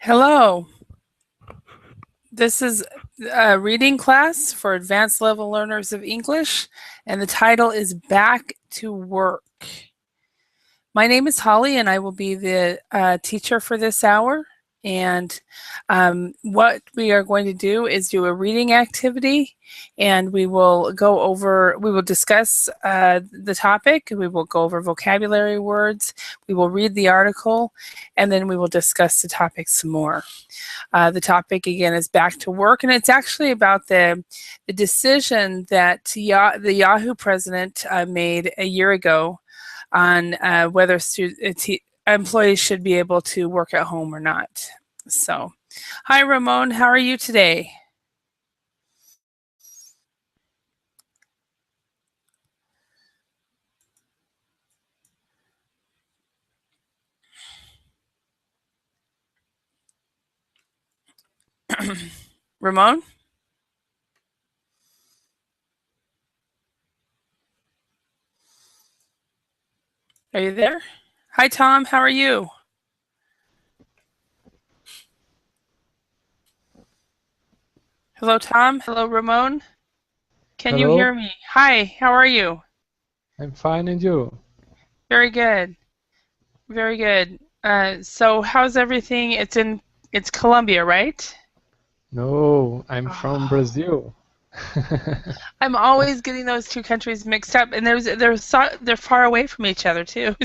Hello, this is a reading class for advanced level learners of English, and the title is Back to Work. My name is Holly, and I will be the teacher for this hour. And what we are going to do is do a reading activity, and we will discuss the topic, we will go over vocabulary words, we will read the article, and then we will discuss the topic some more. The topic again is back to work, and it's actually about the decision that the Yahoo president made a year ago on whether employees should be able to work at home or not. So, hi Ramon, how are you today? Ramon? Are you there? Hi Tom, how are you? Hello Tom, hello Ramon. Can you hear me? Hi, how are you? I'm fine, and you? Very good. Very good. So how's everything? It's Colombia, right? No, I'm from Oh, Brazil. I'm always getting those two countries mixed up, and they're far away from each other too.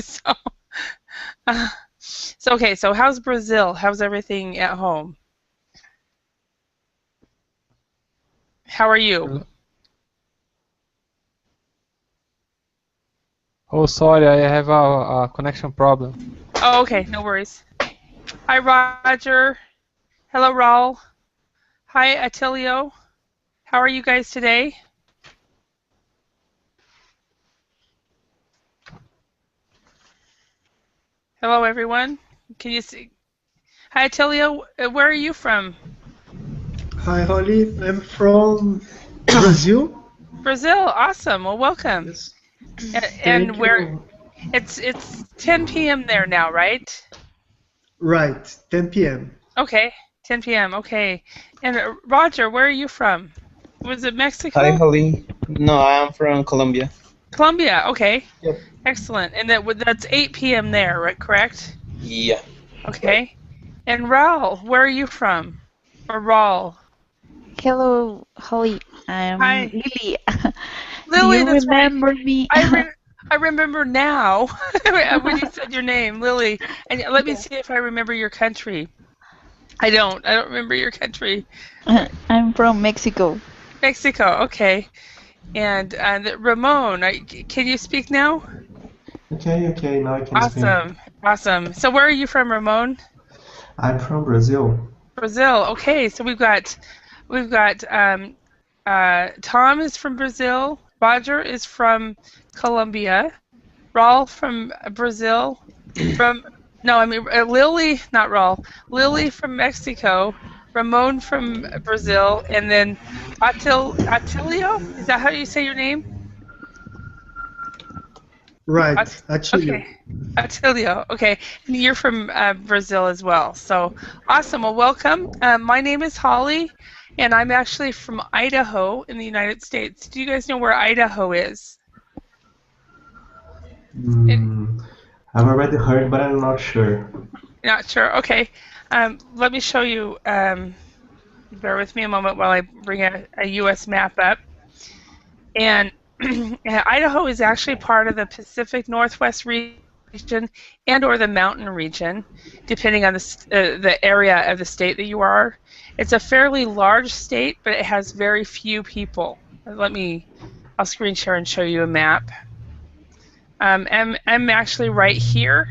Uh, okay. So how's Brazil? How's everything at home? How are you? Oh, sorry, I have a connection problem. Oh, okay. No worries. Hi, Roger. Hello, Raul. Hi, Attilio. How are you guys today? Hello, everyone. Can you see? Hi, Attilio. Where are you from? Hi, Holly. I'm from Brazil. Brazil. Awesome. Well, welcome. Yes. And Thank where? you. It's 10 p.m. there now, right? Right, 10 p.m. Okay, 10 p.m. Okay. And Roger, where are you from? Was it Hi, Mexico? Holly. No, I am from Colombia. Colombia. Okay. Yep. Excellent. And that's 8 p.m. there, right? Correct? Yeah, right. Okay. And Raul, where are you from? Or Raul? Hello, Holly. I'm Hi. Lily. Do Lily, you that's right. remember me? I remember now when you said your name, Lily. And let me Yeah. see if I remember your country. I don't. I don't remember your country. Right. I'm from Mexico. Mexico. Okay. And Ramon, can you speak now? Okay, now I can speak. Awesome. Awesome. So where are you from, Ramon? I'm from Brazil. Brazil. Okay. So we've got Tom is from Brazil. Roger is from Colombia. Raul from Brazil. From no, I mean Lily, not Raul. Lily from Mexico. Ramon from Brazil, and then Attilio. Is that how you say your name? Right, Okay. Achille. Attilio. Okay. And you're from Brazil as well. So awesome. Well, welcome. My name is Holly, and I'm actually from Idaho in the United States. Do you guys know where Idaho is? It, I've already heard, but I'm not sure. not sure. Okay. Let me show you. Bear with me a moment while I bring a U.S. map up. And Idaho is actually part of the Pacific Northwest region and/or the mountain region, depending on the area of the state that you are. It's a fairly large state, but it has very few people. I'll screen share and show you a map. I'm actually right here,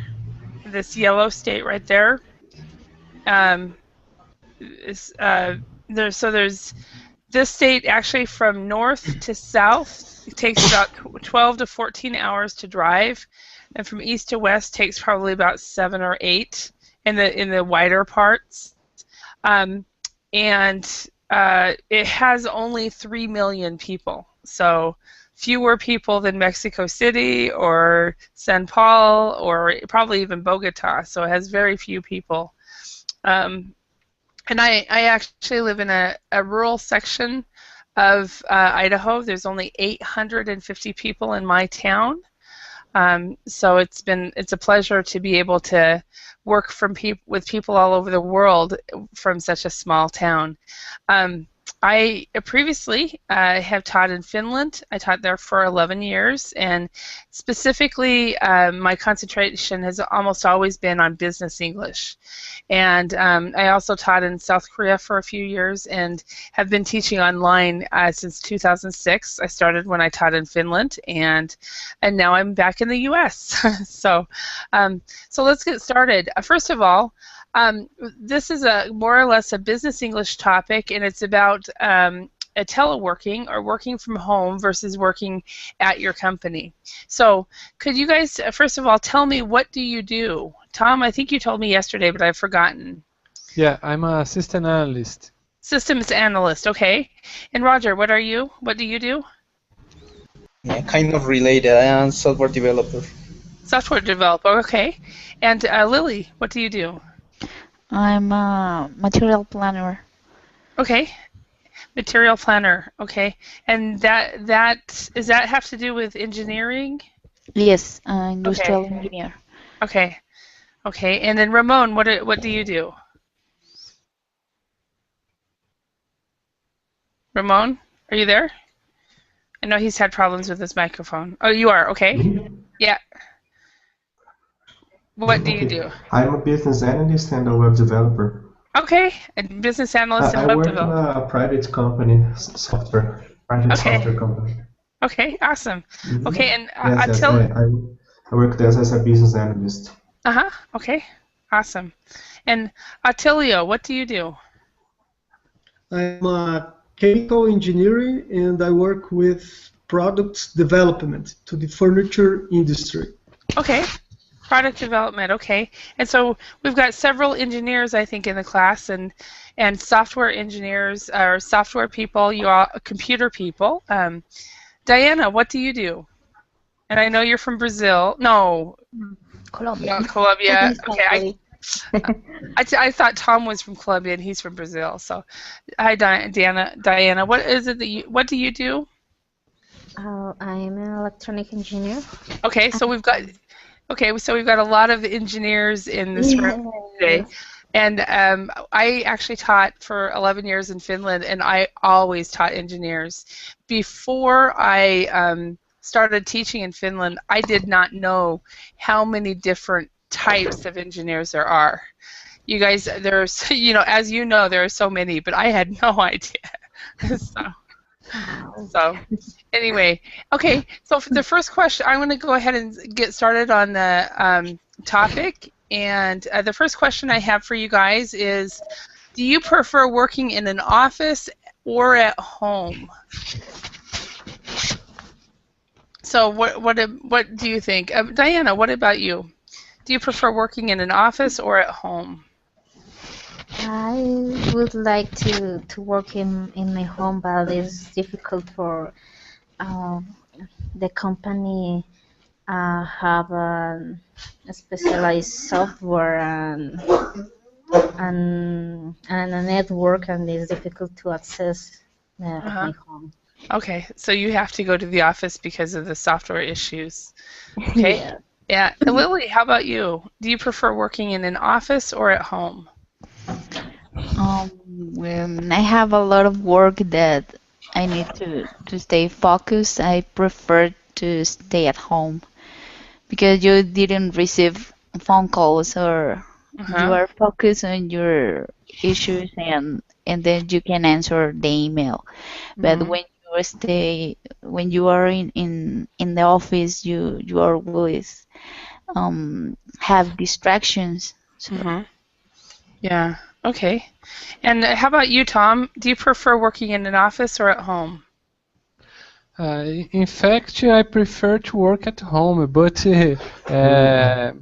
this yellow state right there. There's this state actually from north to south. It takes about 12 to 14 hours to drive, and from east to west takes probably about 7 or 8 in the wider parts. And it has only 3 million people, so fewer people than Mexico City or San Paul or probably even Bogota. So it has very few people. And I actually live in a rural section of Idaho. There's only 850 people in my town. So it's a pleasure to be able to work with people all over the world from such a small town. I previously have taught in Finland. I taught there for 11 years, and specifically my concentration has almost always been on business English. And I also taught in South Korea for a few years and have been teaching online since 2006. I started when I taught in Finland, and now I'm back in the U.S. So let's get started. First of all, this is more or less a business English topic, and it's about a teleworking or working from home versus working at your company. So could you guys, first of all, tell me, what do you do? Tom, I think you told me yesterday, but I've forgotten. Yeah, I'm a system analyst. Systems analyst, okay. And Roger, what are you? What do you do? Yeah, kind of related. I am software developer. Software developer, okay. And Lily, what do you do? I'm a material planner. Okay. Material planner, okay. And does that have to do with engineering? Yes, industrial engineer. Okay. Okay. And then Ramon, what do you do? Ramon, are you there? I know he's had problems with his microphone. Oh, you are, okay. Yeah. What do you do? I'm a business analyst and a web developer. Okay, a business analyst and I web work in developer. a private company, private software company. Okay, awesome. Okay, and Yes, I work there as a business analyst. Okay, awesome. And Attilio, what do you do? I'm a chemical engineering, and I work with products development to the furniture industry. Okay, product development, okay. And so we've got several engineers, I think, in the class, and software engineers, or software people, you are computer people. Diana, what do you do? And I know you're from Brazil. No, Colombia. not Colombia. Okay, I thought Tom was from Colombia and he's from Brazil. So, hi, Diana. What is it that what do you do? I'm an electronic engineer. Okay, so we've got a lot of engineers in this room today. And I actually taught for 11 years in Finland, and I always taught engineers. Before I started teaching in Finland, I did not know how many different types of engineers there are. You guys, there's, as you know, there are so many, but I had no idea. So anyway, okay, so for the first question, I'm going to go ahead and get started on the topic. And the first question I have for you guys is, do you prefer working in an office or at home? So what do you think? Diana, what about you? Do you prefer working in an office or at home? I would like to work in my home, but it's difficult for the company have a specialized software and a network, and it's difficult to access my home. Okay, so you have to go to the office because of the software issues. Okay. Yeah. Lily, how about you? Do you prefer working in an office or at home? When I have a lot of work that I need to stay focused, I prefer to stay at home because you didn't receive phone calls, or you are focused on your issues, and then you can answer the email. But when you are in the office, you always have distractions. So. Yeah. Okay. And how about you, Tom? Do you prefer working in an office or at home? In fact, I prefer to work at home, but I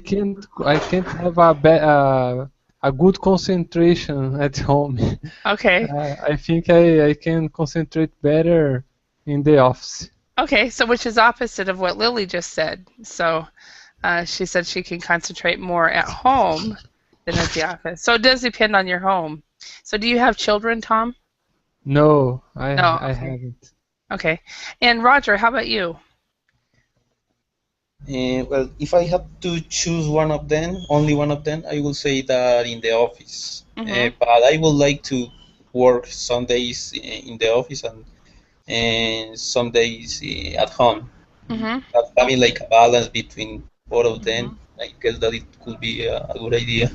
can't have a good concentration at home. Okay. I think I can concentrate better in the office. Okay, so which is opposite of what Lily just said. So she said she can concentrate more at home than at the office. So it does depend on your home. So do you have children, Tom? No, No, I okay. haven't. Okay. And Roger, how about you? Well, if I had to choose one of them, only one of them, I will say that in the office. Mhm. But I would like to work some days in the office and some days at home. Mhm. But having like a balance between both of them, Mhm. I guess that it could be a good idea.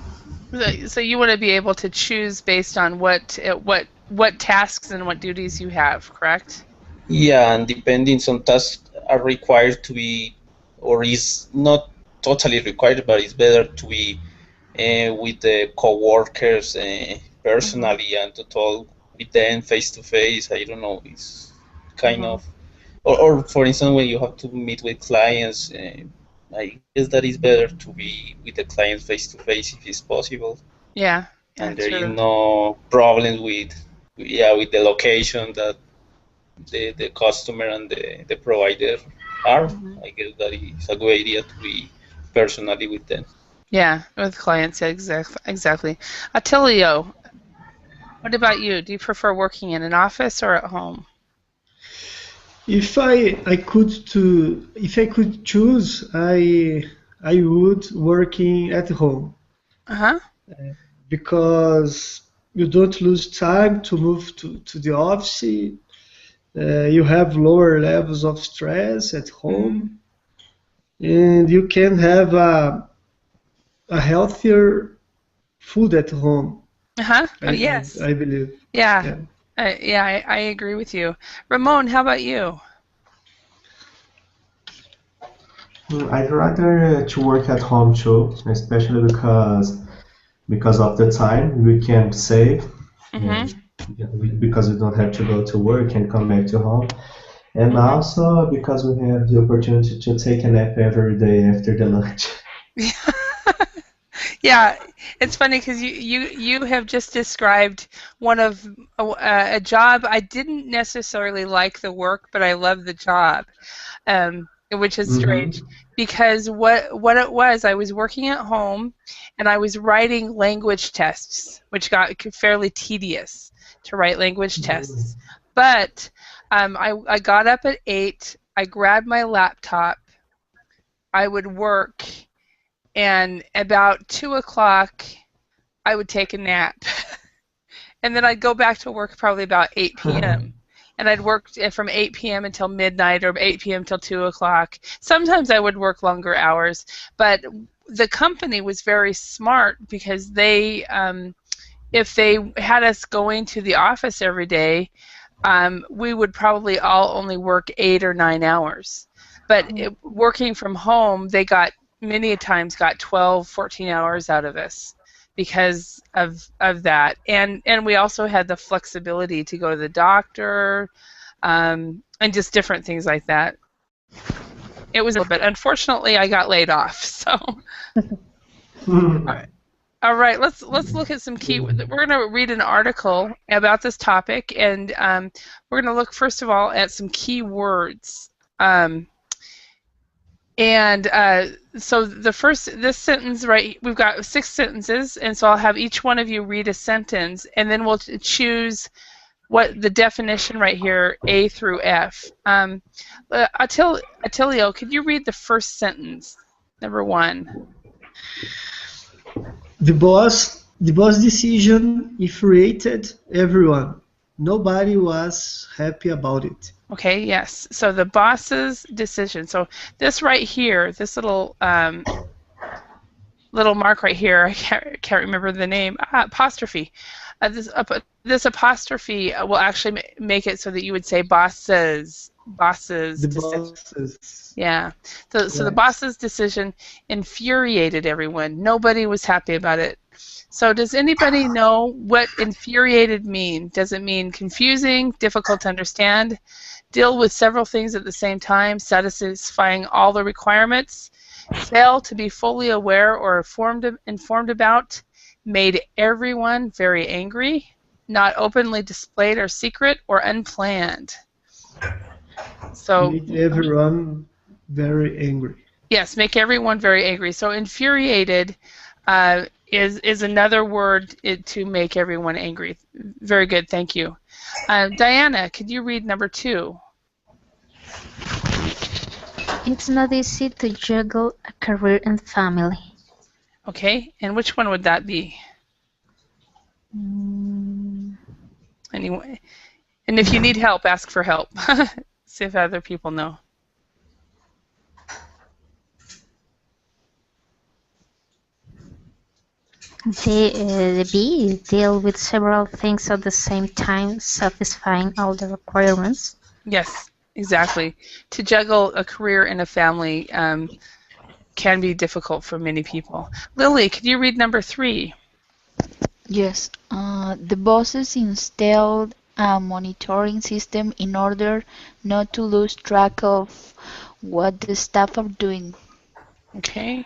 So you want to be able to choose based on what tasks and what duties you have, correct? Yeah, and depending, some tasks are required to be, or is not totally required, but it's better to be with the co-workers Mhm. personally and to talk with them face to face. I don't know, it's kind Mhm. of, or for instance, when you have to meet with clients, I guess that is better to be with the clients face to face if it's possible, Yeah. Yeah, and there is true. no problems with, yeah, with the location that the customer and the provider are. Mhm. I guess that is a good idea to be personally with them. Yeah, with clients, yeah, exactly. Attilio, what about you? Do you prefer working in an office or at home? If I could choose, I would working at home Uh-huh. because you don't lose time to move to the office. You have lower levels of stress at Mhm. home, and you can have a healthier food at home. Uh-huh. I, Oh, I, yes. I believe. Yeah. Yeah. Yeah, I agree with you. Ramon, how about you? I'd rather to work at home too, especially because of the time we can save, Mm-hmm. and because we don't have to go to work and come back to home, and Mm-hmm. also because we have the opportunity to take a nap every day after the lunch. Yeah, it's funny because you have just described one of a job. I didn't necessarily like the work, but I love the job, which is strange Mm-hmm. because what it was, I was working at home and I was writing language tests, which got fairly tedious to write language tests. But I got up at 8, I grabbed my laptop, I would work, and about 2 o'clock I would take a nap. And then I'd go back to work probably about 8 p.m. And I'd work from 8 p.m. until midnight or 8 p.m. till 2 o'clock. Sometimes I would work longer hours, but the company was very smart because if they had us going to the office every day, we would probably all only work 8 or 9 hours. But working from home, they got many times got 12, 14 hours out of us because of that. And we also had the flexibility to go to the doctor, and just different things like that. It was a little bit. Unfortunately, I got laid off. So, all right, let's look at some key. We're going to read an article about this topic, and we're going to look first of all at some key words. So this sentence, right? We've got 6 sentences, and so I'll have each one of you read a sentence, and then we'll choose what the definition right here, A through F. Attilio, could you read the first sentence, number 1? The boss decision infuriated everyone. Nobody was happy about it. Okay, yes. So the boss's decision. So this right here, this little mark right here, I can't remember the name, apostrophe. This apostrophe will actually make it so that you would say boss's The decision. bosses. Yeah. So the Right. boss's decision infuriated everyone. Nobody was happy about it. So does anybody know what infuriated mean? Does it mean confusing, difficult to understand, deal with several things at the same time, satisfying all the requirements, fail to be fully aware or informed about, made everyone very angry, not openly displayed or secret, or unplanned? So Made everyone very angry. yes, make everyone very angry. So infuriated is another word to make everyone angry. Very good, thank you. Diana, could you read number 2? It's not easy to juggle a career and family. Okay, and which one would that be? Anyway, and if you need help, ask for help. See if other people know. The B, deal with several things at the same time, satisfying all the requirements. Yes, exactly. To juggle a career and a family can be difficult for many people. Lily, could you read number 3? Yes, the bosses installed a monitoring system in order not to lose track of what the staff are doing. Okay.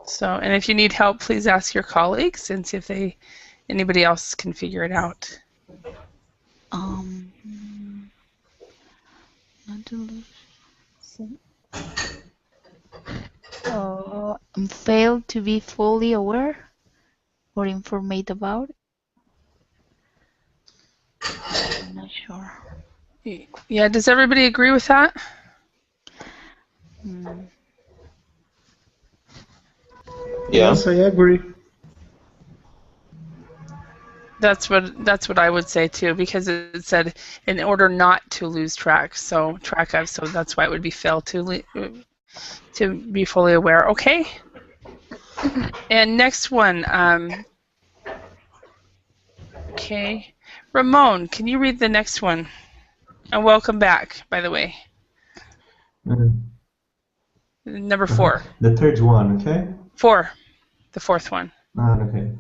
So, and if you need help, please ask your colleagues and see if anybody else can figure it out. Not to lose. Fail to be fully aware or informed about. I'm not sure. Yeah, does everybody agree with that? Yeah. Yes, I agree. That's what I would say too, because it said in order not to lose track. So that's why it would be fail to be fully aware. Okay. And next one. Okay, Ramon, can you read the next one? And welcome back, by the way. Number 4. The third one, okay? 4. The 4th one. Okay.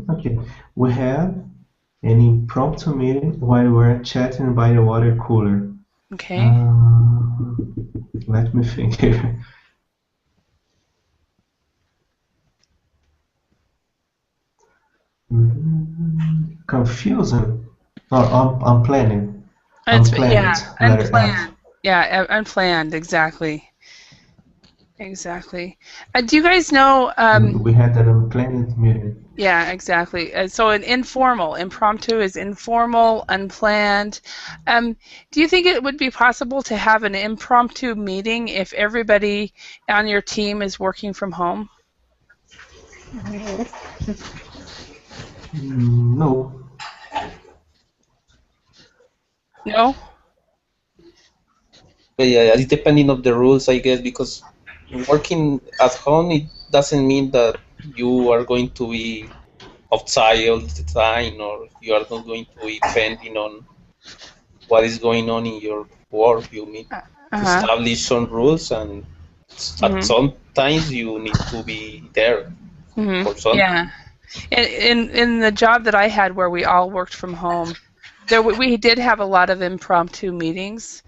Okay. We had an impromptu meeting while we were chatting by the water cooler. Okay. Let me think here. Confusing. Oh, I'm planning. Unplanned. Unplanned. Yeah, unplanned. Exactly. Exactly. Do you guys know? We had an unplanned meeting. Yeah, exactly. So an impromptu is informal, unplanned. Do you think it would be possible to have an impromptu meeting if everybody on your team is working from home? No. No? But yeah, it's depending on the rules, I guess, because working at home, it doesn't mean that you are going to be outside all the time, or you are not going to be depending on what is going on in your work. You need to establish some rules, and at some times you need to be there for something. Yeah. In the job that I had where we all worked from home, we did have a lot of impromptu meetings.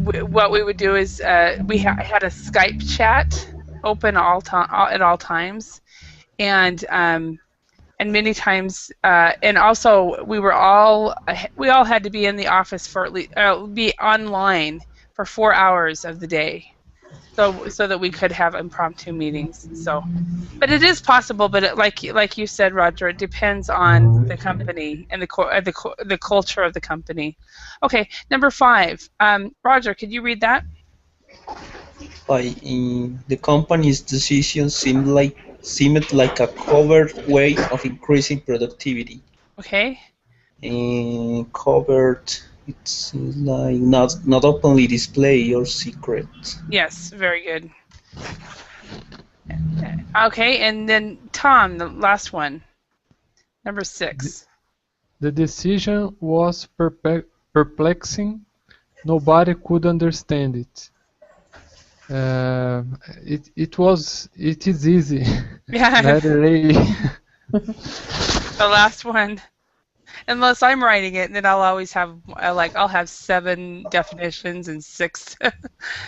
What we would do is we had a Skype chat open at all times, and many times, and also we all had to be in the office for at least be online for 4 hours of the day, so that we could have impromptu meetings. So, but it is possible. But like you said, Roger, it depends on the company and the culture of the company. Okay, number 5. Roger, could you read that? The company's decision seemed like a covert way of increasing productivity. Okay. And covert, it's like not openly display or secret. Yes, very good. Okay, and then Tom, the last one, number 6. The decision was perplexing. Nobody could understand it. It is easy. Yeah. Not really. The last one. Unless I'm writing it, and then I'll always have I'll have 7 definitions and 6.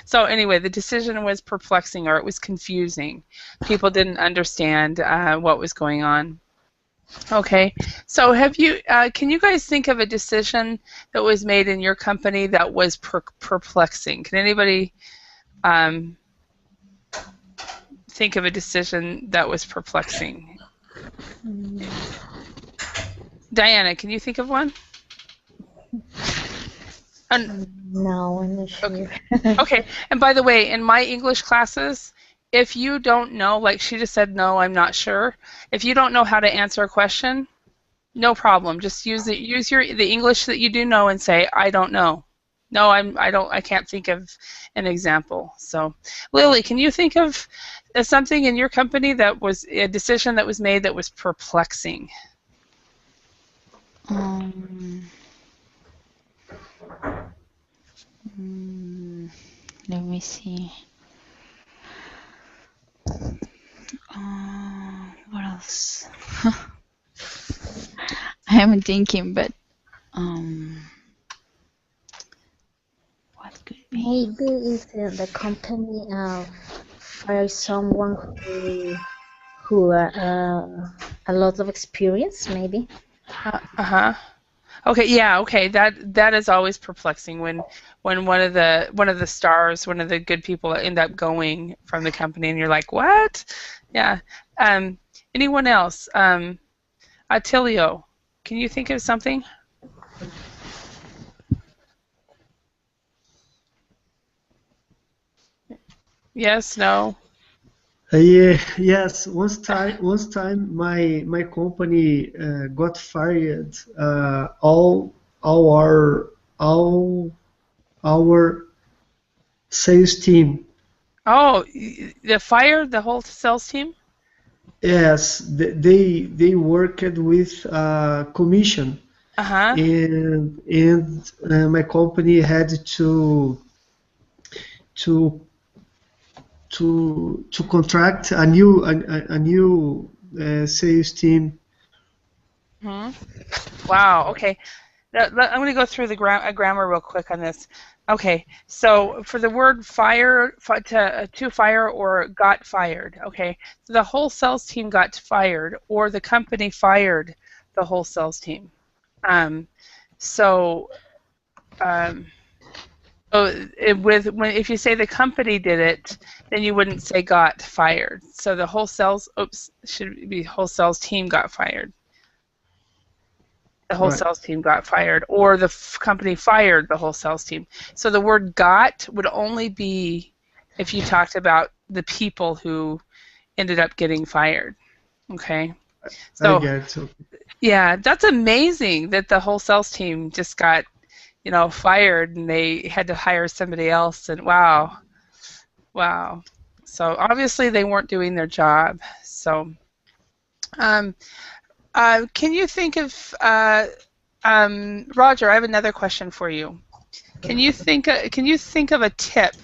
So anyway, the decision was perplexing, or it was confusing. People didn't understand what was going on. Okay. So have you? Can you guys think of a decision that was made in your company that was perplexing? Can anybody think of a decision that was perplexing? Diana, can you think of one? No, I'm not sure. Okay. Okay. And by the way, in my English classes, if you don't know, like she just said, no, I'm not sure. If you don't know how to answer a question, no problem. Just use the English that you do know and say, I don't know. No, I can't think of an example. So, Lily, can you think of something in your company that was a decision that was made that was perplexing? Let me see. What else? I am thinking, but what could be? Maybe if the company fires someone who a lot of experience, maybe. Okay, yeah, okay. That is always perplexing when one of the stars, one of the good people end up going from the company, and you're like, what? Yeah. Anyone else? Attilio, can you think of something? Yes, no. Yeah, yes. Once time, my company got fired. All our sales team. Oh, they fired the whole sales team? Yes, they worked with commission, and my company had to to contract a new sales team. Wow. Okay. I'm going to go through the grammar real quick on this. Okay. So for the word fire, to fire or got fired. Okay. So the whole sales team got fired, or the company fired the whole sales team. If you say the company did it, then you wouldn't say got fired. So the whole sales should be whole sales team got fired. The whole sales team got fired, or the company fired the whole sales team. So the word got would only be if you talked about the people who ended up getting fired. Okay. So I get it. yeah, that's amazing that the whole sales team just got, fired and they had to hire somebody else, and wow. So obviously they weren't doing their job. So can you think of Roger? I have another question for you. Can you think of a tip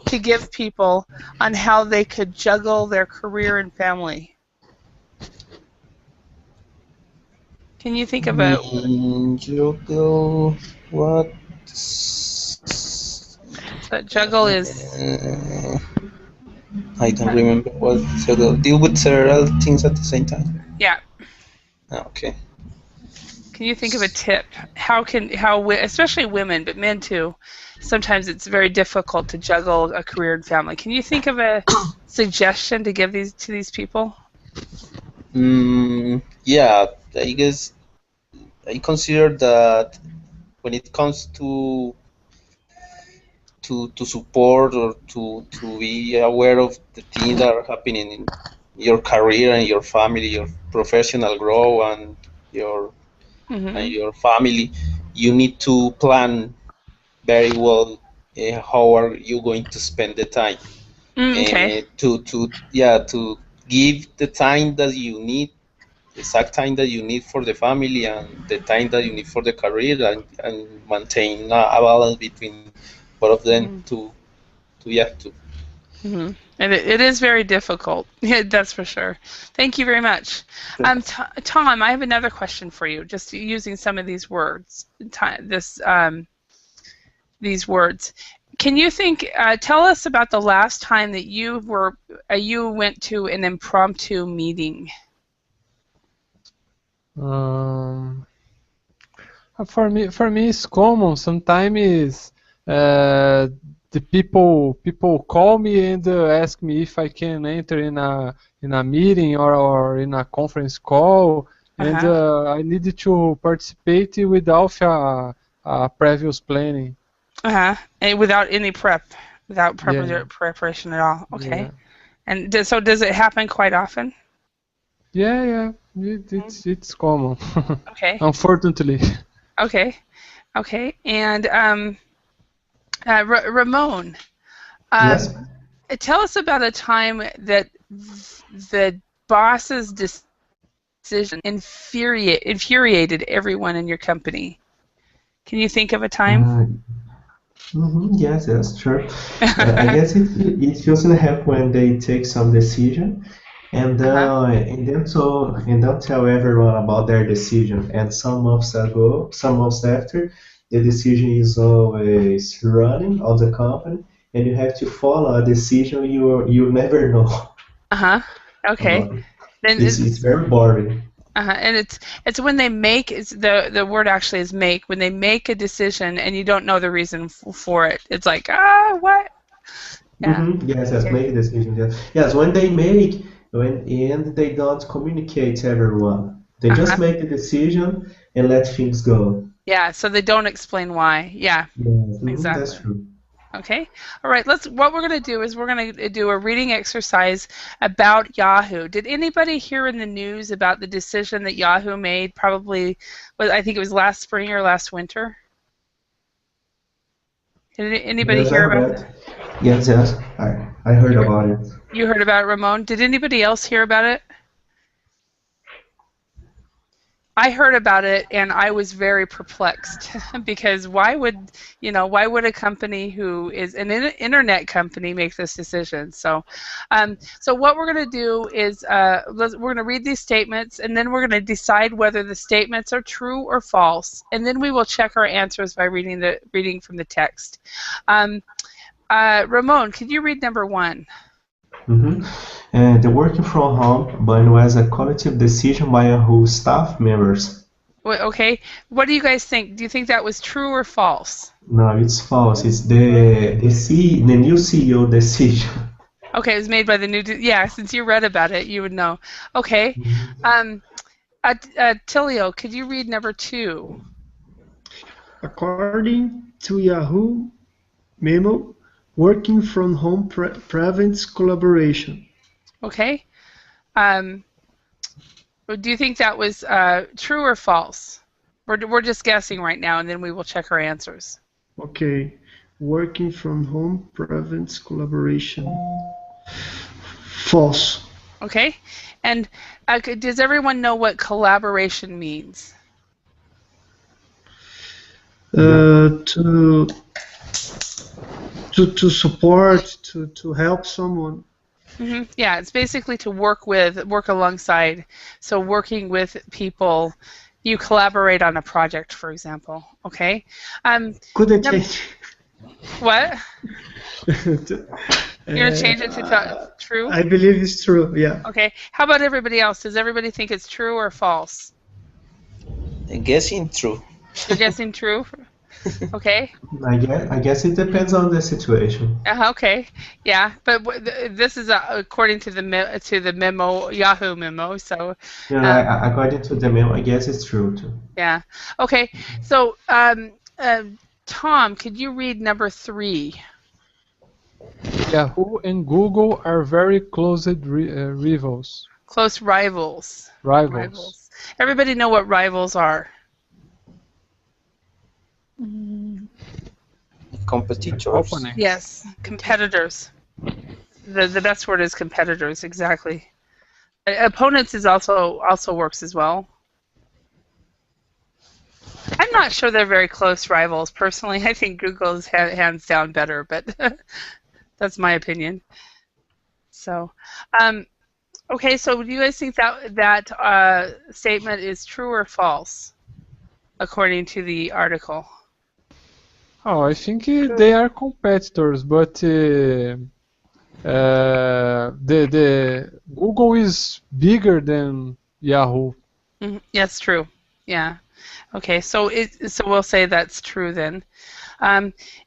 to give people on how they could juggle their career and family? Can you think of a juggle? What? So juggle is. I don't remember what juggle. Deal with several things at the same time. Yeah. Okay. Can you think of a tip? Especially women, but men too, sometimes it's very difficult to juggle a career and family. Can you think of a suggestion to give to these people? Yeah, I guess I consider that when it comes to support or to be aware of the things that are happening in your career and your family, your professional growth and your family, you need to plan very well how are you going to spend the time. To give the time that you need, the exact time that you need for the family and the time that you need for the career, and maintain a balance between both of them And it is very difficult. Yeah, that's for sure. Thank you very much. Tom, I have another question for you, just using some of these words. These words. Can you tell us about the last time that you went to an impromptu meeting? Um, for me, it's common. Sometimes the people call me and ask me if I can enter in a meeting or in a conference call, and I need to participate without a previous planning. And without any without Yeah. preparation at all. Okay. Yeah. And does it happen quite often? Yeah. It's common. Okay. Unfortunately. Okay. And Ramon, Yes. tell us about a time that the boss's decision infuriated everyone in your company. Can you think of a time? Yes, sure. I guess it usually happen when they take some decision and don't tell everyone about their decision. And some months after, the decision is always running on the company, and you have to follow a decision you never know Okay. about it. Then It's very boring. and it's when they make the word actually is make, when they make a decision and you don't know the reason for it. It's like, what? Yeah. Yes, Okay. make a decision. Yes, and they don't communicate to everyone. They just make the decision and let things go. Yeah, so they don't explain why. Yeah, Yes, exactly. that's true. Okay. All right. What we're going to do is we're going to do a reading exercise about Yahoo. Did anybody hear in the news about the decision that Yahoo made? Probably, I think it was last spring or last winter. Did anybody Yes, I hear about read. that? Yes, I heard about it. You heard about it, Ramon? Did anybody else hear about it? I heard about it and I was very perplexed because why would a company who is an internet company make this decision? So what we're going to do is we're going to read these statements and then we're going to decide whether the statements are true or false, and then we will check our answers by reading from the text. Ramon, could you read number 1? The working from home ban was a collective decision by Yahoo staff members. Okay, what do you guys think? Do you think that was true or false? No, it's false. It's the new CEO decision. Okay, it was made by the new. Yeah, since you read about it, you would know. Okay, Tilio, could you read number 2? According to Yahoo memo, working from home prevents collaboration. Okay. Do you think that was true or false? We're just guessing right now, and then we will check our answers. Okay. Working from home prevents collaboration. False. Okay. And does everyone know what collaboration means? To support, to help someone. Yeah, it's basically to work alongside. So working with people, you collaborate on a project, for example. Okay. Could I change? What? You're gonna change it to true? I believe it's true. Yeah. Okay. How about everybody else? Does everybody think it's true or false? I'm guessing true. You're guessing true? Okay. I guess it depends on the situation. Okay. Yeah, but this is according to the memo, Yahoo memo. So. According to the memo, I guess it's true too. Yeah. Okay. So, Tom, could you read number 3? Yahoo and Google are very close rivals. Close rivals. Rivals. Everybody know what rivals are? Competitors. Opponents. Yes, competitors. The best word is competitors, exactly. Opponents is also works as well. I'm not sure they're very close rivals. Personally, I think Google is hands down better, but that's my opinion. So, okay, so do you guys think that statement is true or false, according to the article? Oh, I think they are competitors, but the Google is bigger than Yahoo. Yes, true. Yeah. Okay, so we'll say that's true then.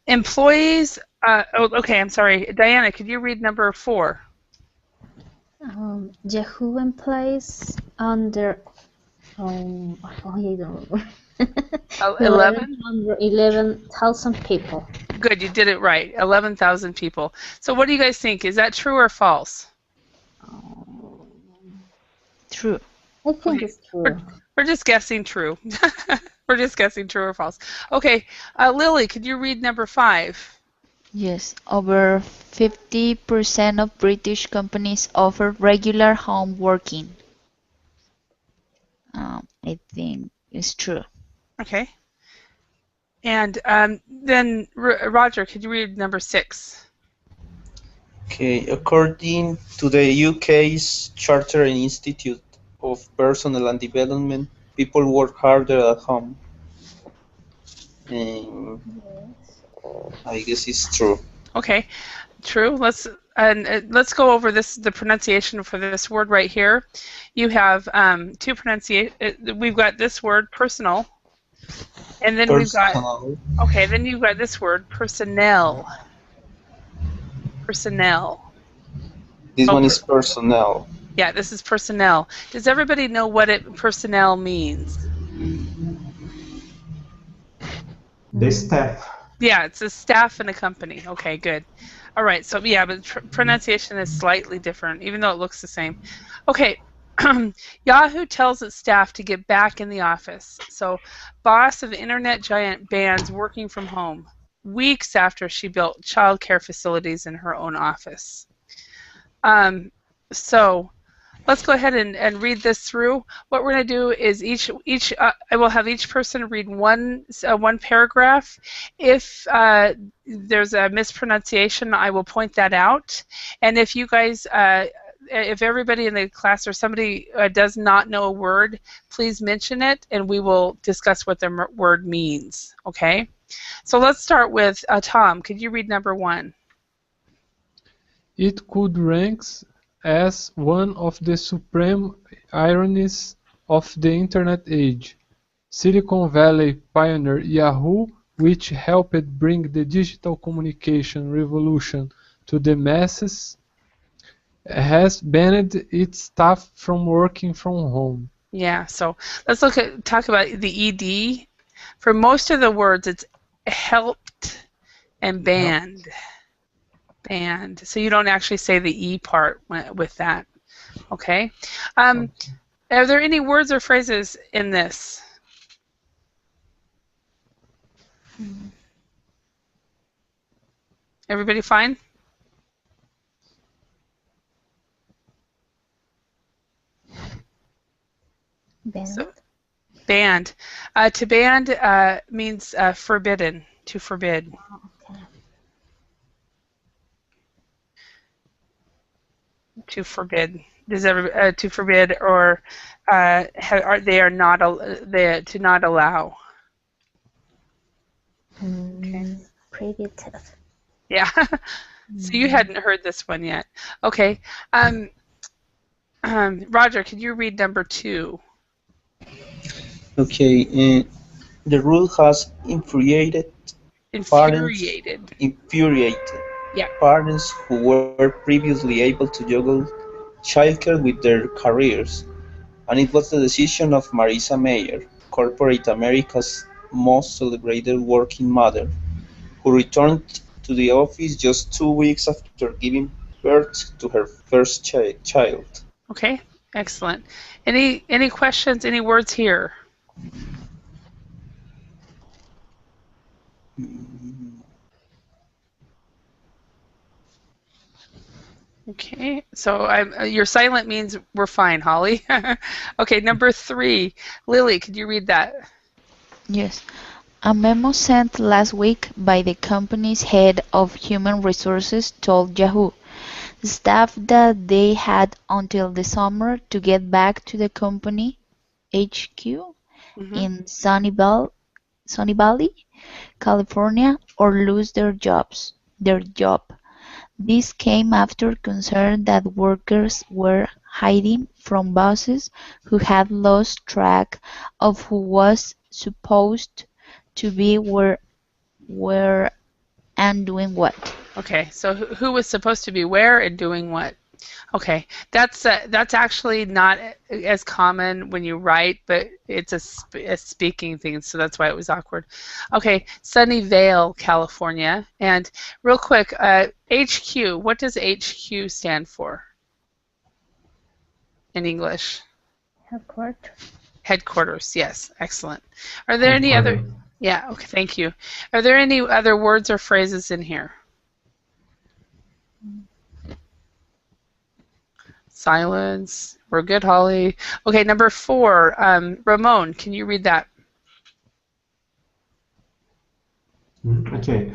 Employees. Okay. I'm sorry, Diana. Could you read number 4? Yahoo employs under I don't know. 11. 11,000 people. Good, you did it right. 11,000 people. So what do you guys think? Is that true or false? True. I think Okay. it's true. We're just guessing true. We're just guessing true or false. Okay, Lily, could you read number 5? Yes, over 50% of British companies offer regular home working. I think it's true. Okay. And then Roger, could you read number 6? Okay, according to the UK's Charter and Institute of Personnel and Development, people work harder at home. I guess it's true. Okay, true. Let's go over the pronunciation for this word right here. You have two pronunciation. We've got this word personal, and then Personal. then you've got this word personnel. Personnel. This one is personnel. Yeah, this is personnel. Does everybody know what personnel means? The staff. Yeah, it's a staff in a company. Okay, good. All right, so yeah, but pronunciation is slightly different, even though it looks the same. Okay, Yahoo tells its staff to get back in the office. So, boss of internet giant bans working from home weeks after she built childcare facilities in her own office. So let's go ahead and read this through. What we're going to do is I will have each person read one paragraph. If there's a mispronunciation, I will point that out. And if you guys, if everybody in the class or somebody does not know a word, please mention it, and we will discuss what the word means. Okay? So let's start with Tom. Could you read number 1? It could rank as one of the supreme ironies of the Internet age. Silicon Valley pioneer Yahoo, which helped bring the digital communication revolution to the masses, has banned its staff from working from home. Yeah, so let's talk about the ED. For most of the words, it's helped and banned. Banned. So you don't actually say the E part with that. Okay. Are there any words or phrases in this? Everybody fine? Banned. So, banned. To ban means forbidden. To forbid. Okay. To forbid. Does to forbid or they are not to not allow? Okay. Pretty tough. Yeah. So you hadn't heard this one yet. Okay. Roger, could you read number 2? Okay. The rule has infuriated. Yeah. Parents who were previously able to juggle childcare with their careers, and it was the decision of Marissa Mayer, corporate America's most celebrated working mother, who returned to the office just 2 weeks after giving birth to her first child. Okay, excellent. Any questions? Any words here? Okay, so your silent means we're fine, Holly. Okay, number 3. Lily, could you read that? Yes. A memo sent last week by the company's head of human resources told Yahoo staff that they had until the summer to get back to the company HQ in Sunny Valley, California, or lose their job. This came after concern that workers were hiding from bosses who had lost track of who was supposed to be where and doing what. Okay, so who was supposed to be where and doing what? Okay, that's actually not as common when you write, but it's a speaking thing, so that's why it was awkward. Okay, Sunnyvale, California, and real quick, HQ. What does HQ stand for in English? Headquarters. Headquarters. Yes, excellent. Are there any other? Headquarters. Yeah. Okay, thank you. Are there any other words or phrases in here? Silence. We're good, Holly. Okay, number 4. Ramon, can you read that? Okay.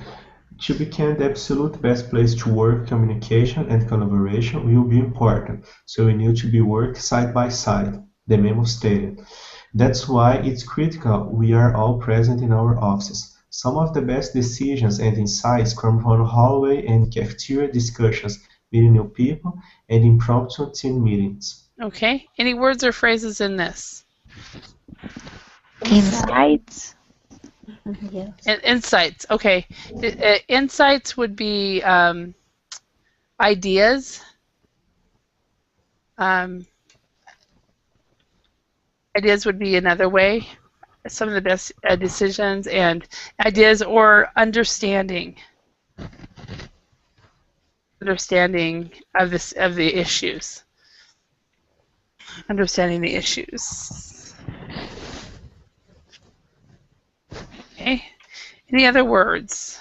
To become the absolute best place to work, communication and collaboration will be important, so we need to be work side by side, the memo stated. That's why it's critical we are all present in our offices. Some of the best decisions and insights come from hallway and cafeteria discussions, meeting new people, and impromptu team meetings. Okay. Any words or phrases in this? Insights. Yes. Insights. Okay. Insights would be ideas. Ideas would be another way. Some of the best decisions and ideas, or understanding. Understanding of the issues. Understanding the issues. Okay. Any other words?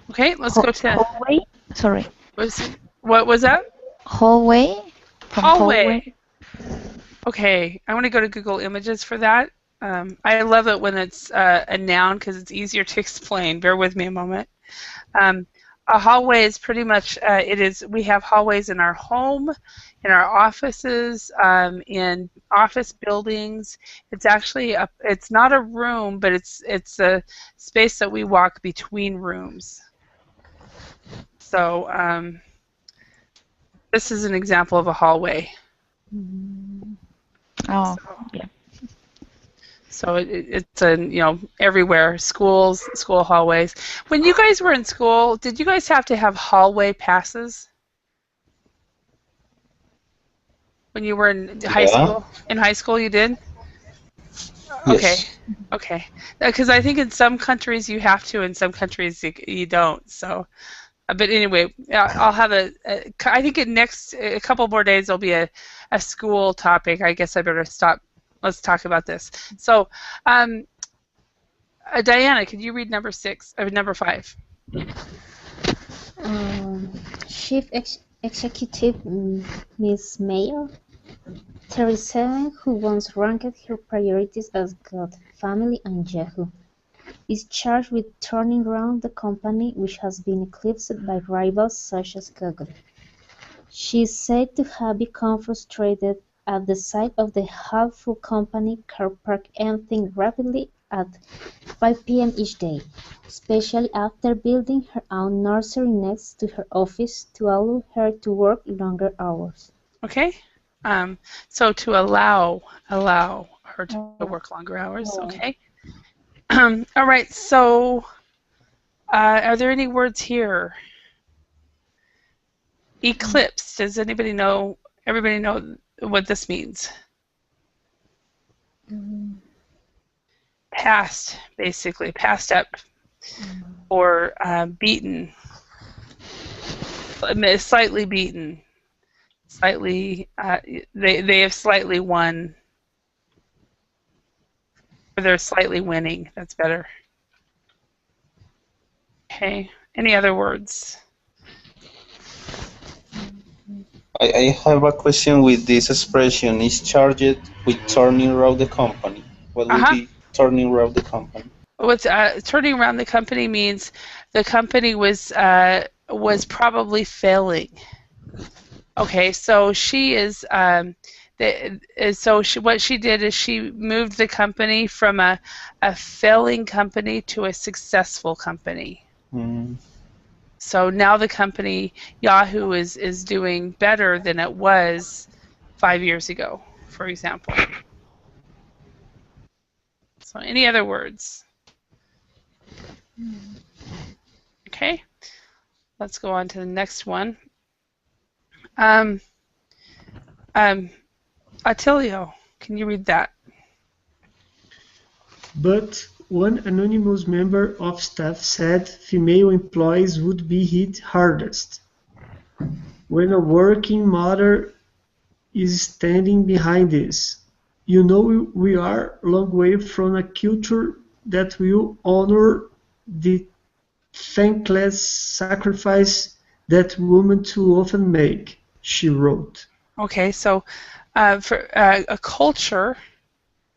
Okay, let's go to Hallway. Sorry. what was that? Hallway. From Hallway. Okay, I want to go to Google Images for that. I love it when it's a noun because it's easier to explain. Bear with me a moment. A hallway is pretty much, we have hallways in our home, in our offices, in office buildings. It's actually, it's not a room, but it's a space that we walk between rooms. So this is an example of a hallway. Oh, yeah. So it's everywhere, schools, school hallways. When you guys were in school, did you guys have to have hallway passes? When you were in high school? In high school you did? Okay. Yes. Okay. Because I think in some countries you have to, in some countries you don't. So, but anyway, I'll have I think in a couple more days there'll be a school topic. I guess I better stop. Let's talk about this. So, Diana, could you read number 5? Chief Executive Ms. Mayer, 37, who once ranked her priorities as God, family, and Yahoo, is charged with turning around the company, which has been eclipsed by rivals such as Google. She is said to have become frustrated at the sight of the half-full company car park emptying rapidly at 5 p.m. each day, especially after building her own nursery next to her office to allow her to work longer hours. Okay. So to allow her to work longer hours. Okay. All right. So, are there any words here? Eclipse. Does anybody know? Everybody know what this means? Passed, basically, passed up, or beaten, slightly beaten, slightly. They have slightly won, or they're slightly winning. That's better. Okay. Any other words? I have a question with this expression. Is charged with turning around the company. What would be turning around the company? What's turning around the company means the company was probably failing. Okay, so she is. What she did is she moved the company from a failing company to a successful company. So now the company Yahoo is doing better than it was 5 years ago, for example. So any other words? Okay, let's go on to the next one. Attilio, can you read that? But one anonymous member of staff said female employees would be hit hardest. When a working mother is standing behind this, you know we are a long way from a culture that will honor the thankless sacrifice that women too often make, she wrote. Okay, so for a culture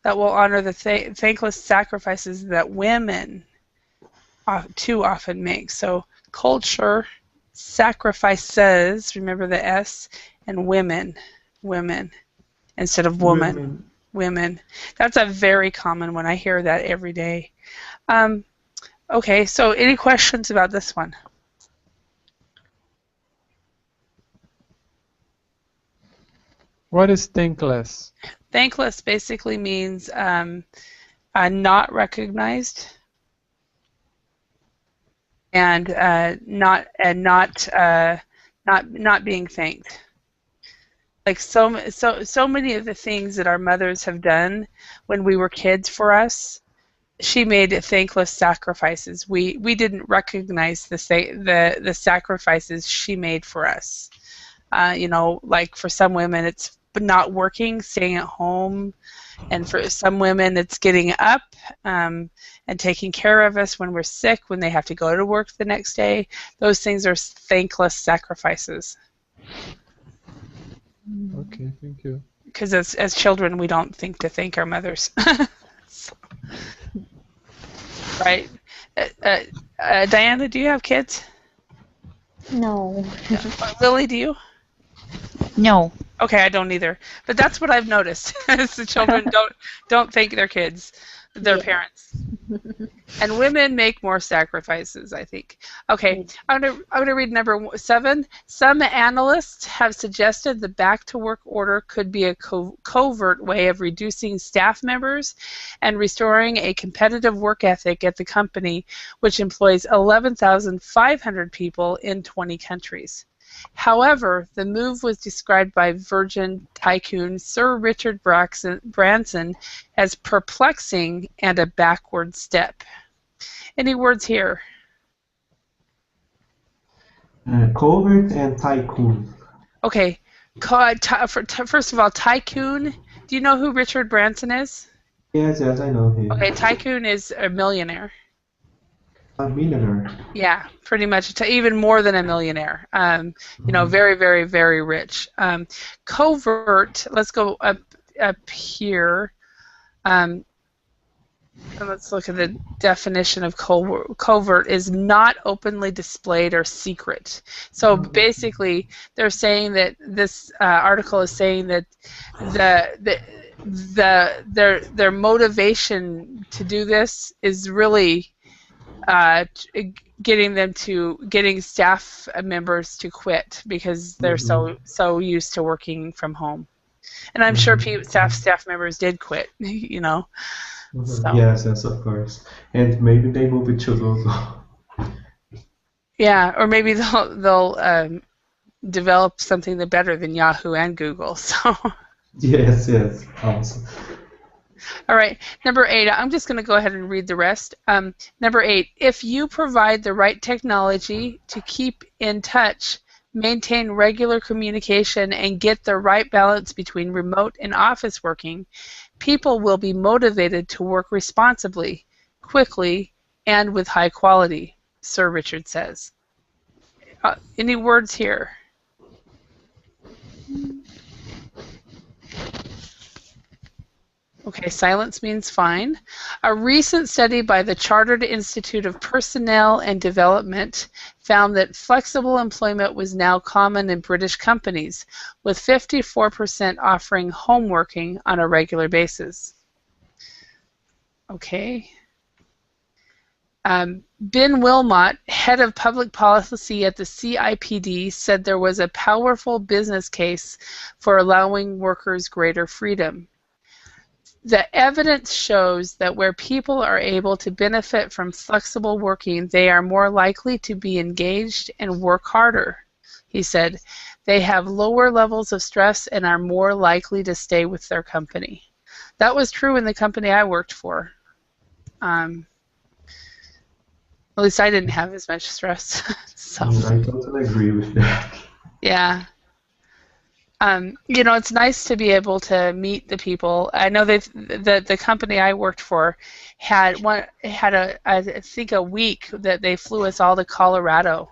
that will honor the thankless sacrifices that women too often make. So culture, sacrifices, remember the S, and women instead of woman. Women. That's a very common one. I hear that every day. Okay, so any questions about this one? What is thankless? Thankless basically means not recognized and not being thanked. Like so many of the things that our mothers have done when we were kids for us, she made thankless sacrifices. We didn't recognize the sacrifices she made for us. You know, like for some women it's not working, staying at home, and for some women it's getting up and taking care of us when we're sick, when they have to go to work the next day. Those things are thankless sacrifices. Okay, thank you. Because as children, we don't think to thank our mothers. So, right? Diana, do you have kids? No. Lily, do you? No. Okay, I don't either. But that's what I've noticed. Is the children don't thank their kids, their parents. And women make more sacrifices, I think. Okay, I'm gonna read number 7. Some analysts have suggested the back-to-work order could be a covert way of reducing staff members and restoring a competitive work ethic at the company, which employs 11,500 people in 20 countries. However, the move was described by Virgin tycoon Sir Richard Branson as perplexing and a backward step. Any words here? Covert and tycoon. Okay. First of all, tycoon. Do you know who Richard Branson is? Yes, I know him. Okay, tycoon is a millionaire. A millionaire. Yeah, pretty much. Even more than a millionaire. You know, very, very, very rich. Covert. Let's go up here. And let's look at the definition of covert is not openly displayed or secret. So basically, they're saying that this article is saying that their motivation to do this is really getting staff members to quit because they're so used to working from home. And I'm sure staff members did quit, you know. So. Yes, of course. And maybe they move it to Google. Yeah, or maybe they'll develop something better than Yahoo and Google. So. Yes, awesome. All right, number 8. I'm just going to go ahead and read the rest. Number 8. If you provide the right technology to keep in touch, maintain regular communication, and get the right balance between remote and office working, people will be motivated to work responsibly, quickly, and with high quality, Sir Richard says. Any words here? Okay, silence means fine. A recent study by the Chartered Institute of Personnel and Development found that flexible employment was now common in British companies, with 54% offering home working on a regular basis. Okay. Ben Wilmot, head of public policy at the CIPD, said there was a powerful business case for allowing workers greater freedom. The evidence shows that where people are able to benefit from flexible working, they are more likely to be engaged and work harder. He said, they have lower levels of stress and are more likely to stay with their company. That was true in the company I worked for. At least I didn't have as much stress. So I totally agree with that. yeah. You know, it's nice to be able to meet the people. I know the company I worked for had I think a week that they flew us all to Colorado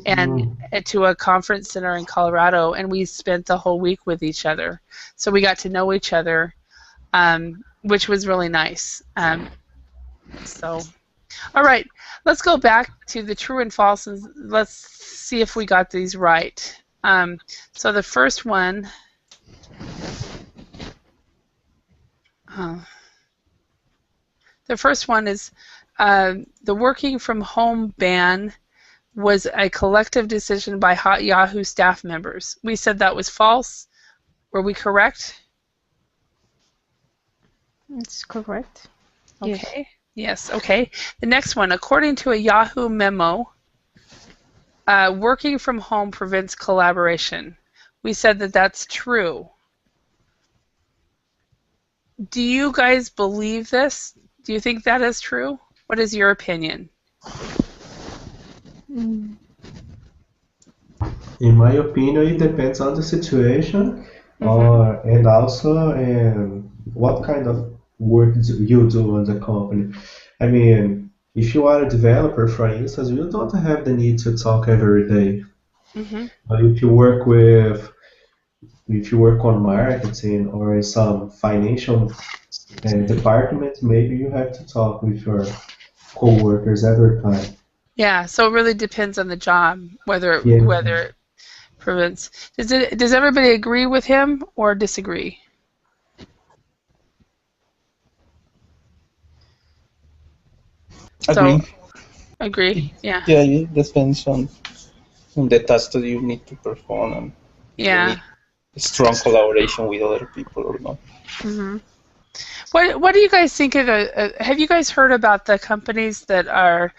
and to a conference center in Colorado, and we spent the whole week with each other. So we got to know each other, which was really nice. So, all right, let's go back to the true and false, and let's see if we got these right. So the first one, is the working from home ban was a collective decision by Hot Yahoo staff members. We said that was false. Were we correct? It's correct. Okay. Yes. Okay. The next one, according to a Yahoo memo, working from home prevents collaboration. We said that that's true. Do you guys believe this? Do you think that is true? What is your opinion? In my opinion, it depends on the situation, and also what kind of work you do in the company. I mean, if you are a developer, for instance, you don't have the need to talk every day. But if you work on marketing or in some financial department, maybe you have to talk with your coworkers every time. Yeah, so it really depends on the job whether it prevents. Does everybody agree with him or disagree? Agree. So, agree. Yeah. Yeah, it depends on the task that you need to perform, and you need strong collaboration with other people or not. What do you guys think of have you guys heard about the companies that are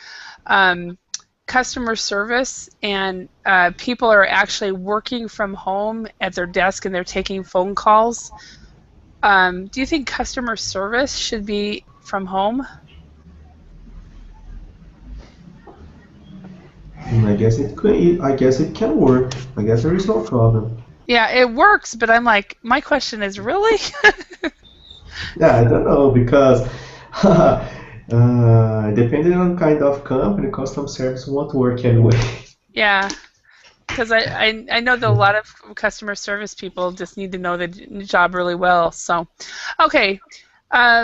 customer service and people are actually working from home at their desk and they're taking phone calls? Do you think customer service should be from home? I guess it could. I guess it can work. I guess there is no problem. Yeah, it works, but I'm like, my question is, really? Yeah, I don't know because depending on kind of company, customer service won't work anyway. Yeah, because I know that a lot of customer service people just need to know the job really well. So, okay,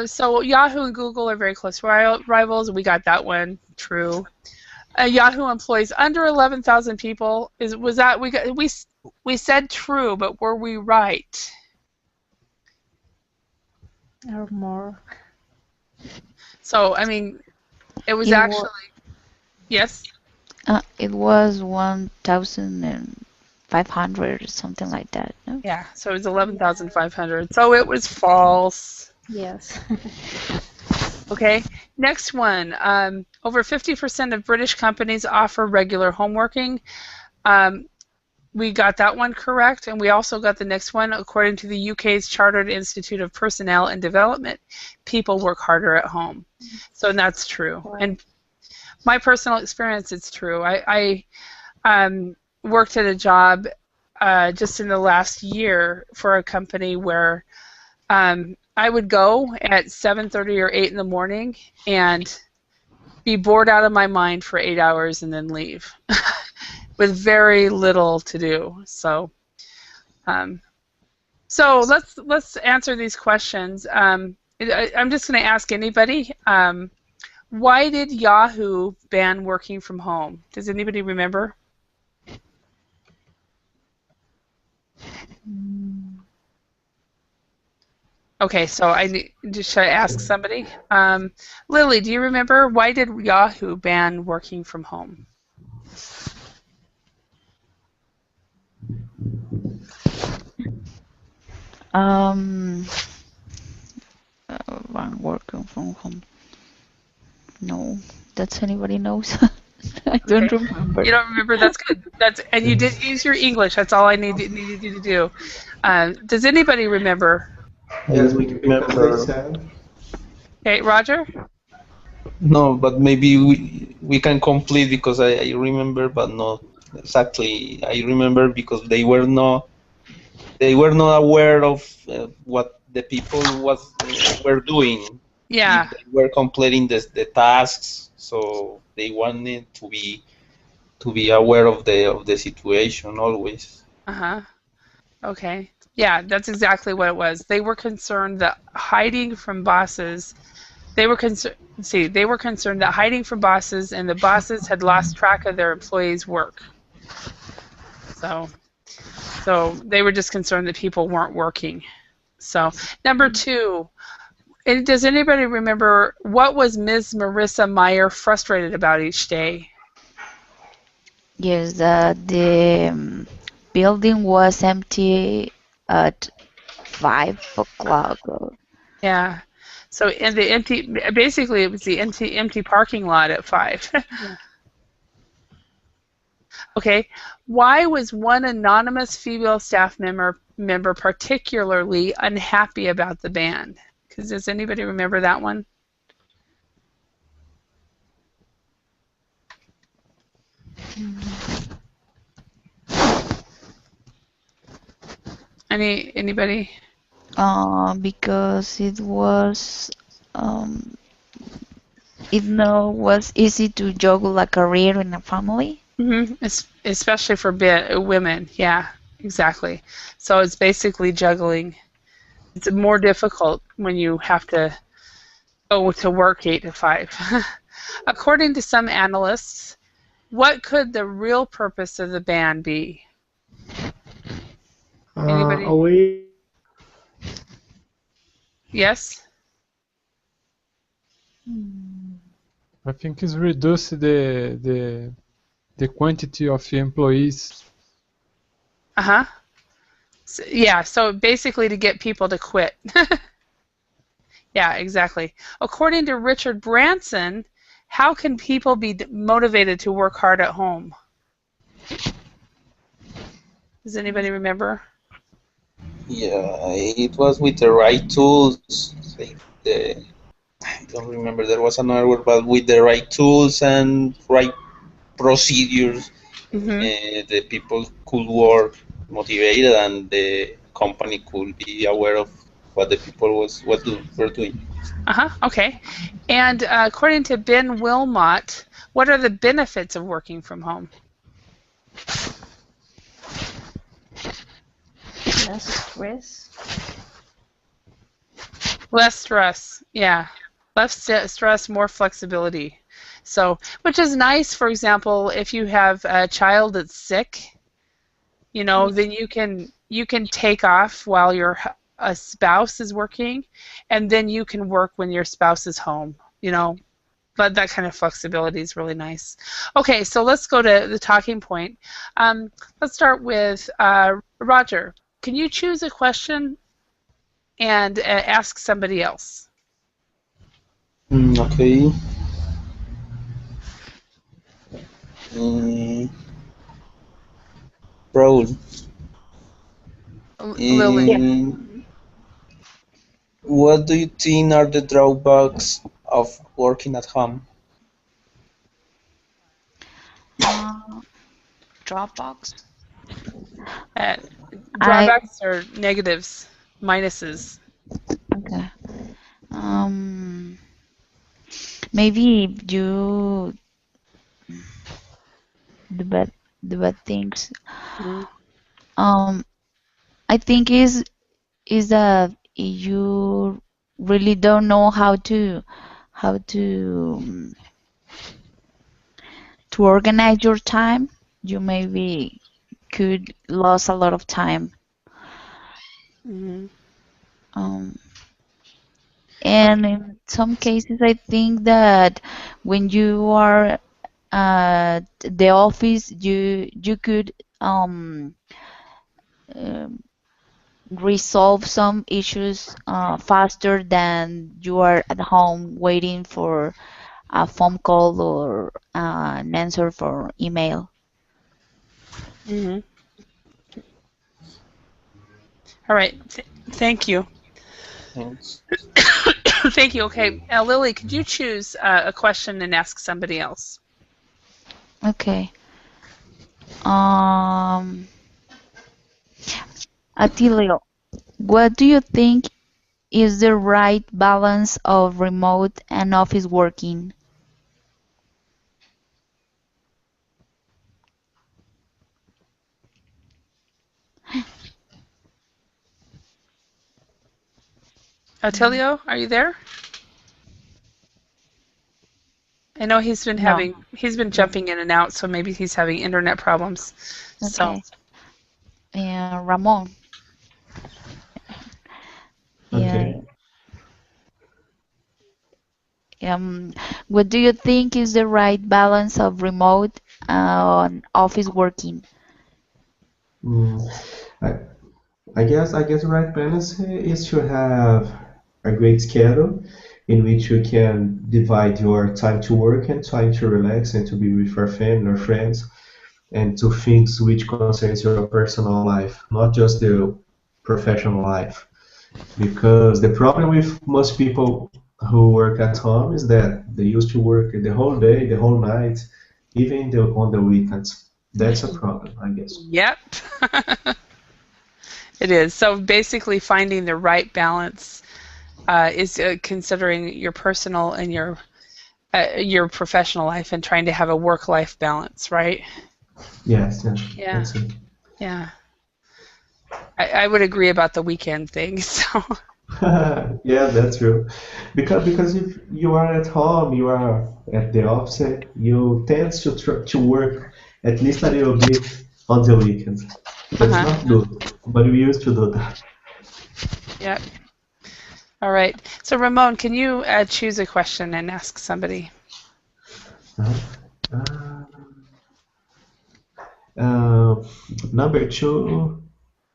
so Yahoo and Google are very close rivals. We got that one true. Yahoo employs under 11,000 people. We said true, but were we right? Or more. So I mean, it was actually yes. It was 1,500 or something like that. No? Yeah, so it was 11,500. So it was false. Yes. Okay, next one. Over 50% of British companies offer regular home working. We got that one correct, and we also got the next one. According to the UK's Chartered Institute of Personnel and Development, people work harder at home. So that's true. Right. And my personal experience, it's true. I worked at a job just in the last year for a company where I would go at 7:30 or 8 in the morning and be bored out of my mind for 8 hours and then leave with very little to do. So let's answer these questions. I'm just going to ask anybody, why did Yahoo ban working from home? Does anybody remember? Okay, so should I ask somebody? Lily, do you remember why did Yahoo ban working from home? Working from home. No, does anybody knows? I don't Okay. remember. You don't remember? That's good. And you did use your English. That's all I needed you to do. Does anybody remember? Yes, I because they remember. said. Okay, Roger? No, but maybe we can complete because I remember, but not exactly. I remember because they were not aware of what the people were doing. Yeah. If they were completing the tasks, so they wanted to be aware of the situation always. Uh-huh. Okay. Yeah, that's exactly what it was. They were concerned that hiding from bosses, they were concerned that hiding from bosses and the bosses had lost track of their employees' work. So they were just concerned that people weren't working. So number 2, does anybody remember what was Ms. Marissa Meyer frustrated about each day? Yes, the building was empty at 5 o'clock. Yeah. So basically it was the empty parking lot at 5. Okay. Why was one anonymous female staff member particularly unhappy about the ban? Does anybody remember that one? Anybody? Because it was was easy to juggle a career and a family. Especially for women. Yeah, exactly. So it's basically juggling. It's more difficult when you have to go to work 8 to 5. According to some analysts, what could the real purpose of the ban be? Anybody? Away. Yes? I think it's reduce the quantity of employees. Uh-huh. So basically to get people to quit. Yeah, exactly. According to Richard Branson, how can people be motivated to work hard at home? Does anybody remember? Yeah, it was with the right tools. Like I don't remember. There was another word, but with the right tools and right procedures, the people could work motivated, and the company could be aware of what the people were doing. Okay. And according to Ben Wilmot, what are the benefits of working from home? Less stress. Less stress. Yeah. Less stress, more flexibility. So, which is nice, for example, if you have a child that's sick, then you can take off while your a spouse is working, and then you can work when your spouse is home, But that kind of flexibility is really nice. Okay, so let's go to the talking point. Let's start with Roger. Can you choose a question and ask somebody else? Okay. Raul, Lily. what do you think are the drawbacks of working at home? Dropbox. Drawbacks or negatives, minuses? Okay. Maybe the bad things. I think is that you really don't know how to organize your time. You maybe could lose a lot of time. And in some cases, I think that when you are at the office, you could um, resolve some issues faster than you are at home waiting for a phone call or an answer for email. Hmm. All right. Thank you. Thanks. Thank you. Okay, Lily, could you choose a question and ask somebody else? Okay. Um, Atilio, what do you think is the right balance of remote and office working? Otilio, are you there? I know he's been No. jumping in and out, so maybe he's having internet problems. So, Okay. Ramon. Yeah. Okay. What do you think is the right balance of remote and office working? Mm, I, I guess the right balance is to have a great schedule in which you can divide your time to work and time to relax and to be with your family or friends and to things which concerns your personal life, not just the professional life. Because the problem with most people who work at home is that they used to work the whole day, the whole night, even on the weekends. That's a problem, I guess. yep. It is. So basically finding the right balance is considering your personal and your professional life and trying to have a work-life balance, right? Yes, yeah, Yeah. that's it. Yeah. I would agree about the weekend thing. So, Yeah, that's true. Because if you are at home, you are at the office, you tend to work at least a little bit on the weekends. That's uh-huh. not good, but we used to do that. Yep. All right. So, Ramon, can you choose a question and ask somebody? Uh, uh, Number two,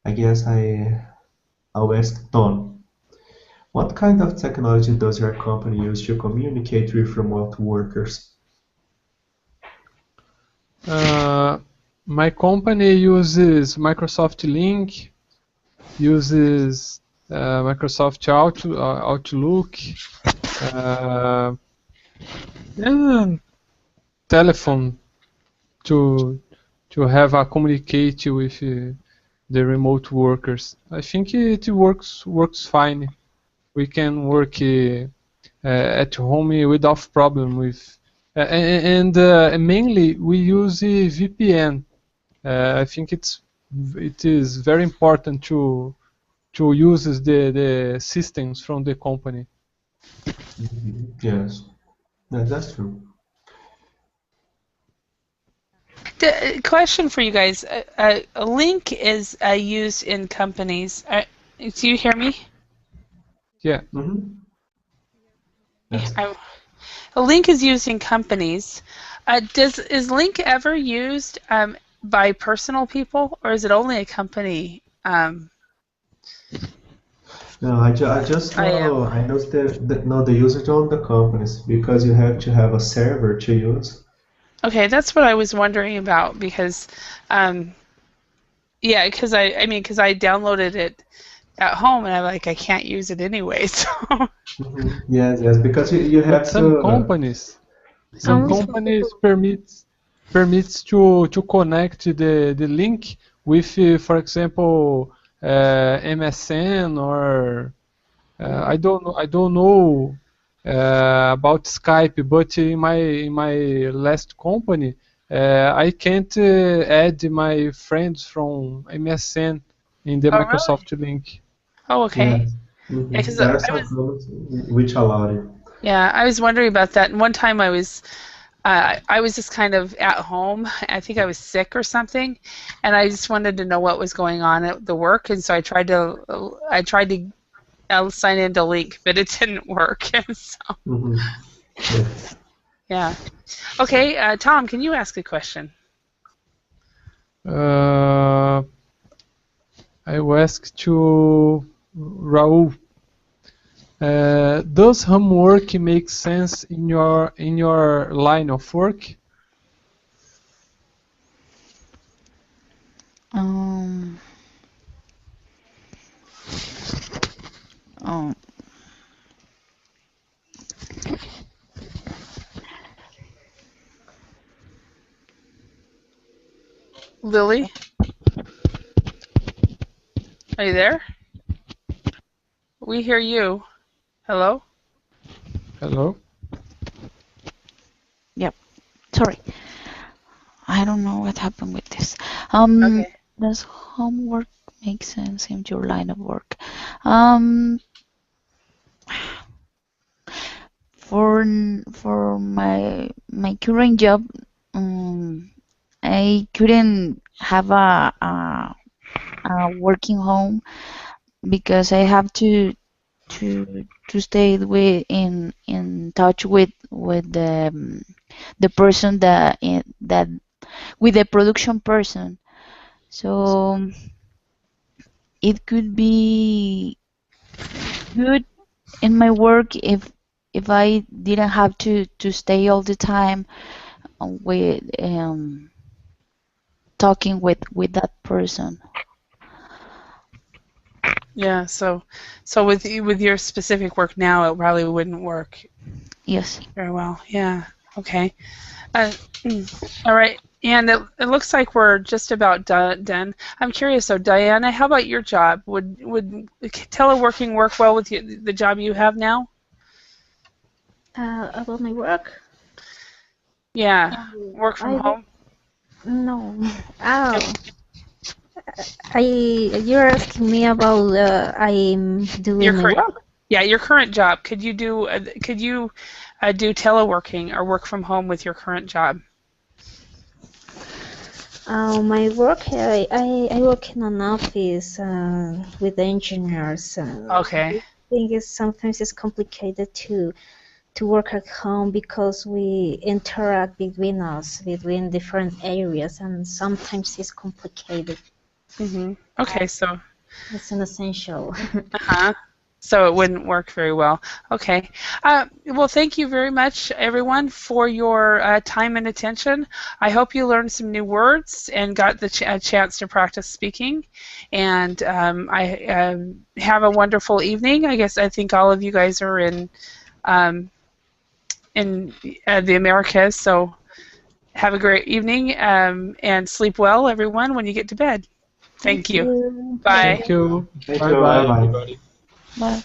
I guess I'll ask Tom. What kind of technology does your company use to communicate with remote workers? My company uses Microsoft Link, uses Microsoft Outlook, uh, and telephone to have a communicate with the remote workers. I think it works fine. We can work at home without problem with, and mainly we use VPN. I think it is very important to use the systems from the company. Yes, that's true. Question for you guys. A link is used in companies. Do you hear me? Yeah. Hmm. Yeah, Yes. a link is used in companies. Is link ever used by personal people, or is it only a company? No, I just I am. know I know no the usage on the companies because you have to have a server to use. Okay, that's what I was wondering about because, um, yeah, because I downloaded it at home and I'm like I can't use it anyway. So, Yes, yes, because you But have to. some Mhm. Also, companies permits to connect the link with, for example, MSN or I don't know about Skype, but in my last company, I can't add my friends from MSN in the oh really? Microsoft link. Oh okay. Yes. Yeah, because There are I some was companies which allow it. yeah I was wondering about that. And one time I was just kind of at home. I think I was sick or something, and I just wanted to know what was going on at the work, and so I tried to I'll sign into Link, but it didn't work. So, Mhm. Yeah. yeah. Okay, Tom, can you ask a question? I will ask to Raul. Does homework make sense in your line of work? Um, um, Lily? Are you there? We hear you. Hello? Hello? yep. Sorry, I don't know what happened with this. Okay. Does homework make sense in your line of work? Um, for my current job, I couldn't have a working home because I have to stay in touch with the person that with the production person. So it could be good in my work if I didn't have to stay all the time with talking with that person. Yeah, so with your specific work now, it probably wouldn't work Yes. very well. Yeah. Okay. Uh, all right. And it looks like we're just about done. I'm curious though, Diana, how about your job? Would teleworking work well with you, the job you have now? About my work? Yeah. Work from I home? no. Oh, you're asking me about I'm Your doing my current work. Yeah, your current job. Could you do teleworking or work from home with your current job? My work, I work in an office with engineers. Okay. I think sometimes it's complicated to work at home because we interact between us, between different areas, and sometimes it's complicated. Okay, so It's an essential. uh-huh. So it wouldn't work very well. Okay. Well, thank you very much, everyone, for your time and attention. I hope you learned some new words and got the chance to practice speaking. And have a wonderful evening. I think all of you guys are um, in the Americas, so have a great evening and sleep well, everyone, when you get to bed. Thank you. you. Bye. Thank you. Thank Bye you. bye. Bye bye. Bye.